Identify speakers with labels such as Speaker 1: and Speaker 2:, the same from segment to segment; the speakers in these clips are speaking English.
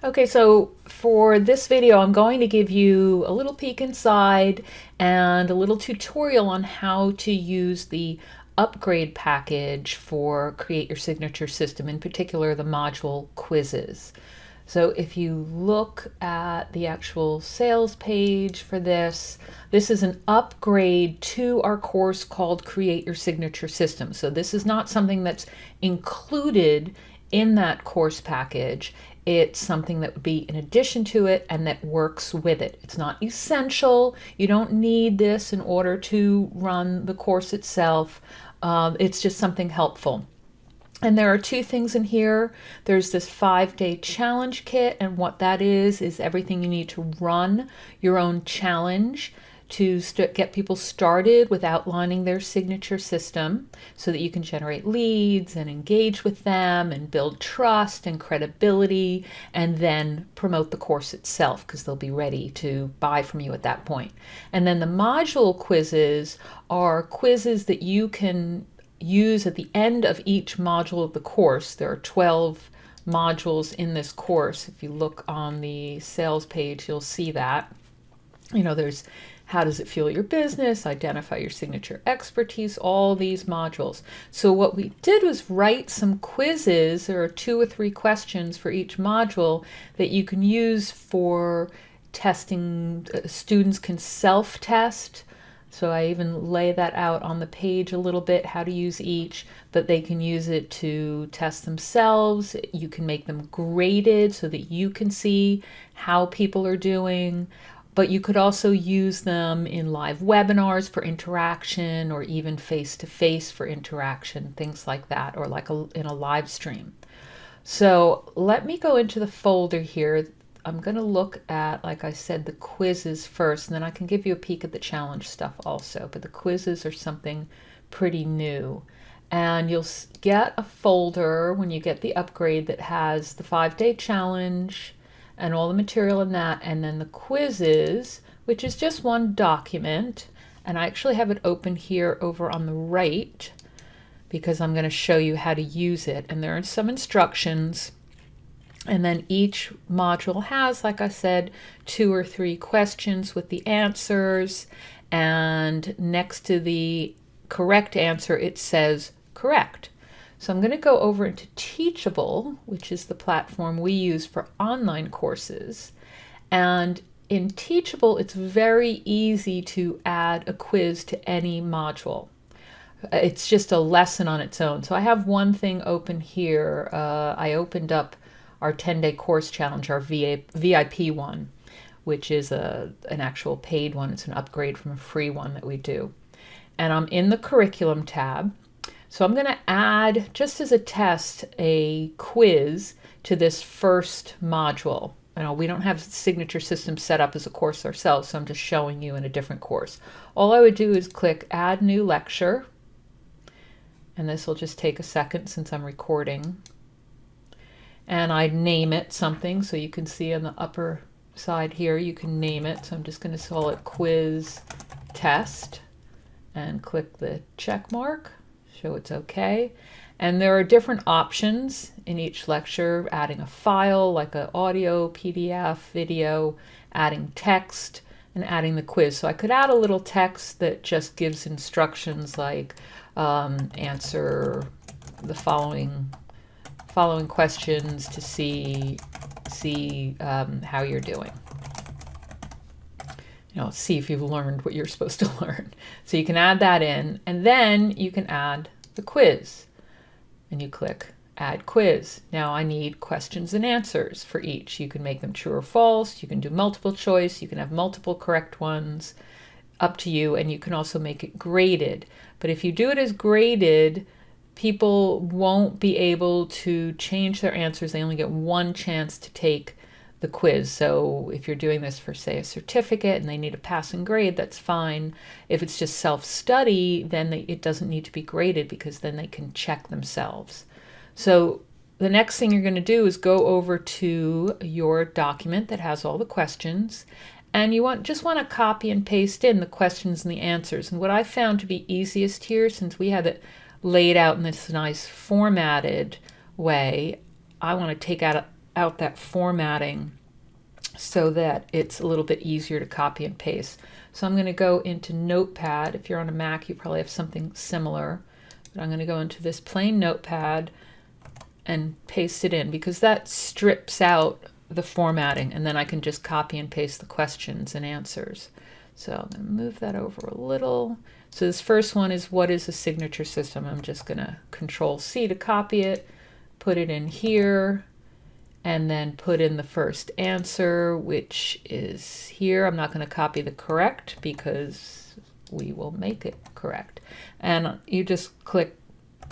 Speaker 1: Okay, so for this video, I'm going to give you a little peek inside and a little tutorial on how to use the upgrade package for Create Your Signature System, in particular the module quizzes. So if you look at the actual sales page for this, this is an upgrade to our course called Create Your Signature System. So this is not something that's included in that course package. It's something that would be in addition to it and that works with it. It's not essential. You don't need this in order to run the course itself. It's just something helpful. And there are two things in here. There's this 5-day challenge kit, and what that is everything you need to run your own challenge to get people started with outlining their signature system so that you can generate leads and engage with them and build trust and credibility and then promote the course itself because they'll be ready to buy from you at that point. And then the module quizzes are quizzes that you can use at the end of each module of the course. There are 12 modules in this course. If you look on the sales page, you'll see that. There's how does it fuel your business, identify your signature expertise, all these modules. So what we did was write some quizzes. There are 2 or 3 questions for each module that you can use for testing. Students can self-test. So I even lay that out on the page a little bit, how to use each, but they can use it to test themselves. You can make them graded so that you can see how people are doing, but you could also use them in live webinars for interaction or even face-to-face for interaction, things like that, or like in a live stream. So let me go into the folder here. I'm going to look at, like I said, the quizzes first, and then I can give you a peek at the challenge stuff also. But the quizzes are something pretty new. And you'll get a folder when you get the upgrade that has the 5-day challenge and all the material in that, and then the quizzes, which is just one document. And I actually have it open here over on the right because I'm going to show you how to use it. And there are some instructions. And then each module has, like I said, 2 or 3 questions with the answers. And next to the correct answer, it says correct. So I'm going to go over into Teachable, which is the platform we use for online courses. And in Teachable, it's very easy to add a quiz to any module. It's just a lesson on its own. So I have one thing open here. I opened up our 10-day course challenge, our VIP one, which is an actual paid one. It's an upgrade from a free one that we do. And I'm in the curriculum tab. So I'm going to add, just as a test, a quiz to this first module. We don't have signature systems set up as a course ourselves, so I'm just showing you in a different course. All I would do is click Add New Lecture. And this will just take a second since I'm recording. And I name it something, so you can see on the upper side here, you can name it. So I'm just going to call it Quiz Test and click the check mark, show it's okay. And there are different options in each lecture, adding a file like an audio, PDF, video, adding text, and adding the quiz. So I could add a little text that just gives instructions like answer the following questions to see how you're doing. See if you've learned what you're supposed to learn. So you can add that in, and then you can add the quiz. And you click Add Quiz. Now I need questions and answers for each. You can make them true or false. You can do multiple choice. You can have multiple correct ones. Up to you. And you can also make it graded. But if you do it as graded, people won't be able to change their answers. They only get one chance to take the quiz. So if you're doing this for, say, a certificate and they need a passing grade, that's fine. If it's just self-study, then it doesn't need to be graded because then they can check themselves. So the next thing you're going to do is go over to your document that has all the questions, and you just want to copy and paste in the questions and the answers. And what I found to be easiest here, since we have it laid out in this nice formatted way, I want to take out out that formatting so that it's a little bit easier to copy and paste. So I'm going to go into Notepad. If you're on a Mac, you probably have something similar. But I'm going to go into this plain Notepad and paste it in, because that strips out the formatting, and then I can just copy and paste the questions and answers. So I'm going to move that over a little. So this first one is, what is a signature system? I'm just going to Control C to copy it, put it in here, and then put in the first answer, which is here. I'm not going to copy the correct because we will make it correct. And you just click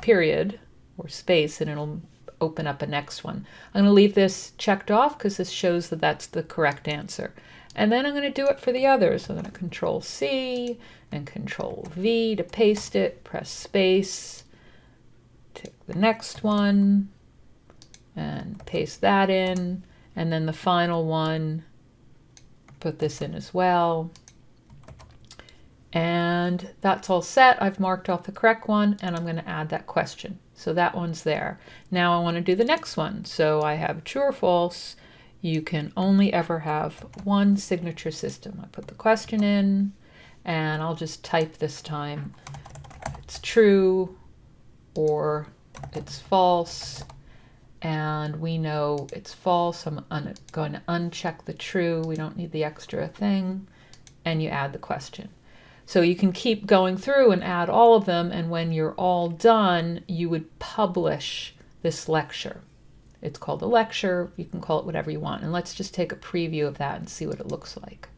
Speaker 1: period or space and it'll open up a next one. I'm going to leave this checked off because this shows that that's the correct answer. And then I'm going to do it for the others. I'm going to Control C and Control V to paste it, press space, take the next one, and paste that in, and then the final one, put this in as well. And that's all set. I've marked off the correct one, and I'm going to add that question. So that one's there. Now I want to do the next one. So I have true or false. You can only ever have one signature system. I put the question in, and I'll just type this time. It's true or it's false. And we know it's false. I'm going to uncheck the true. We don't need the extra thing. And you add the question. So you can keep going through and add all of them. And when you're all done, you would publish this lecture. It's called a lecture. You can call it whatever you want. And let's just take a preview of that and see what it looks like.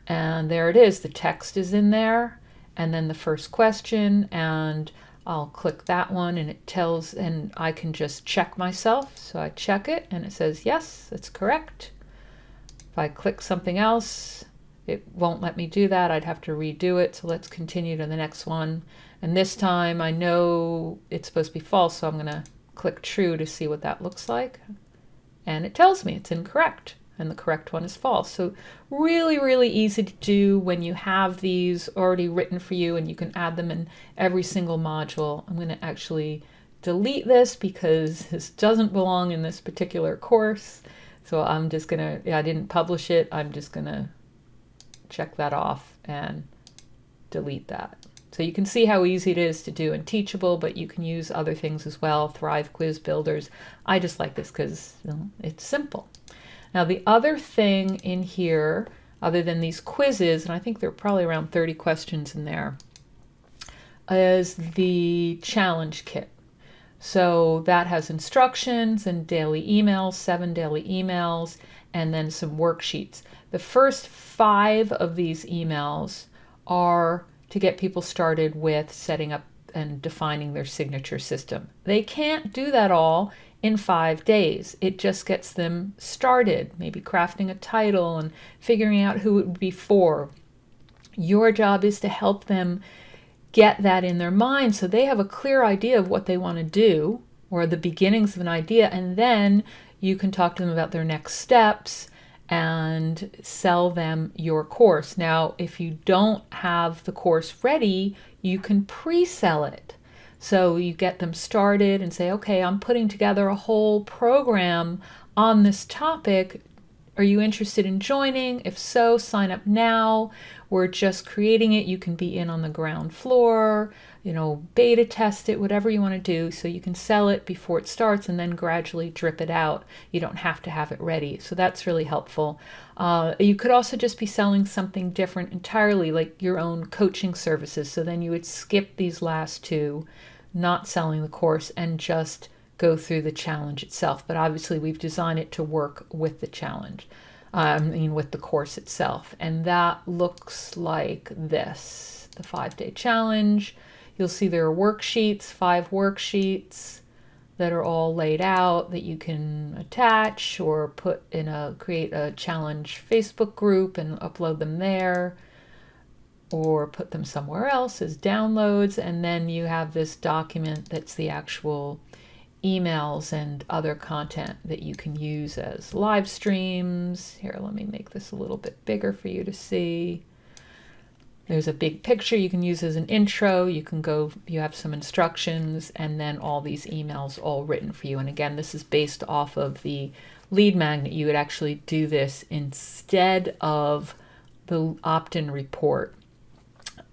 Speaker 1: And there it is. The text is in there. And then the first question. And I'll click that one and it tells, and I can just check myself. So I check it and it says, yes, that's correct. If I click something else, it won't let me do that. I'd have to redo it. So let's continue to the next one. And this time I know it's supposed to be false. So I'm going to click true to see what that looks like. And it tells me it's incorrect. And the correct one is false. So really, really easy to do when you have these already written for you and you can add them in every single module. I'm going to actually delete this because this doesn't belong in this particular course. So I'm just going to, I didn't publish it. I'm just going to check that off and delete that. So you can see how easy it is to do in Teachable, but you can use other things as well, Thrive Quiz Builders. I just like this because it's simple. Now the other thing in here, other than these quizzes, and I think there are probably around 30 questions in there, is the challenge kit. So that has instructions and daily emails, 7 daily emails, and then some worksheets. The first 5 of these emails are to get people started with setting up and defining their signature system. They can't do that all in 5 days. It just gets them started, maybe crafting a title and figuring out who it would be for. Your job is to help them get that in their mind so they have a clear idea of what they want to do, or the beginnings of an idea, and then you can talk to them about their next steps and sell them your course. Now, if you don't have the course ready, you can pre-sell it. So you get them started and say, okay, I'm putting together a whole program on this topic. Are you interested in joining? If so, sign up now. We're just creating it. You can be in on the ground floor, beta test it, whatever you want to do. So you can sell it before it starts and then gradually drip it out. You don't have to have it ready. So that's really helpful. You could also just be selling something different entirely, like your own coaching services. So then you would skip these last 2, not selling the course, and just go through the challenge itself. But obviously we've designed it to work with the challenge, with the course itself. And that looks like this, the 5-day challenge. You'll see there are worksheets, 5 worksheets that are all laid out that you can attach or put in create a challenge Facebook group and upload them there, or put them somewhere else as downloads. And then you have this document that's the actual emails and other content that you can use as live streams. Here, let me make this a little bit bigger for you to see. There's a big picture you can use as an intro. You can go, you have some instructions, and then all these emails all written for you. And again, this is based off of the lead magnet. You would actually do this instead of the opt-in report.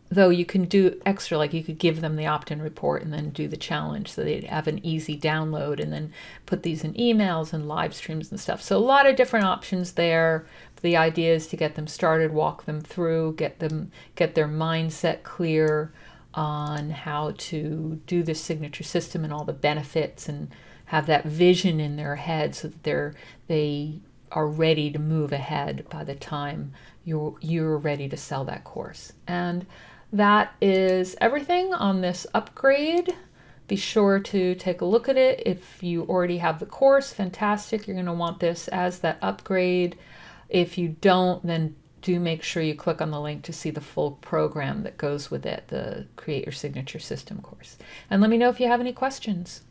Speaker 1: Though you can do extra, like you could give them the opt-in report and then do the challenge so they'd have an easy download and then put these in emails and live streams and stuff. So a lot of different options there. The idea is to get them started, walk them through, get their mindset clear on how to do the signature system and all the benefits, and have that vision in their head so that they are ready to move ahead by the time you're ready to sell that course. And that is everything on this upgrade. Be sure to take a look at it. If you already have the course, fantastic. You're going to want this as that upgrade. If you don't, then do make sure you click on the link to see the full program that goes with it, the Create Your Signature System course. And let me know if you have any questions.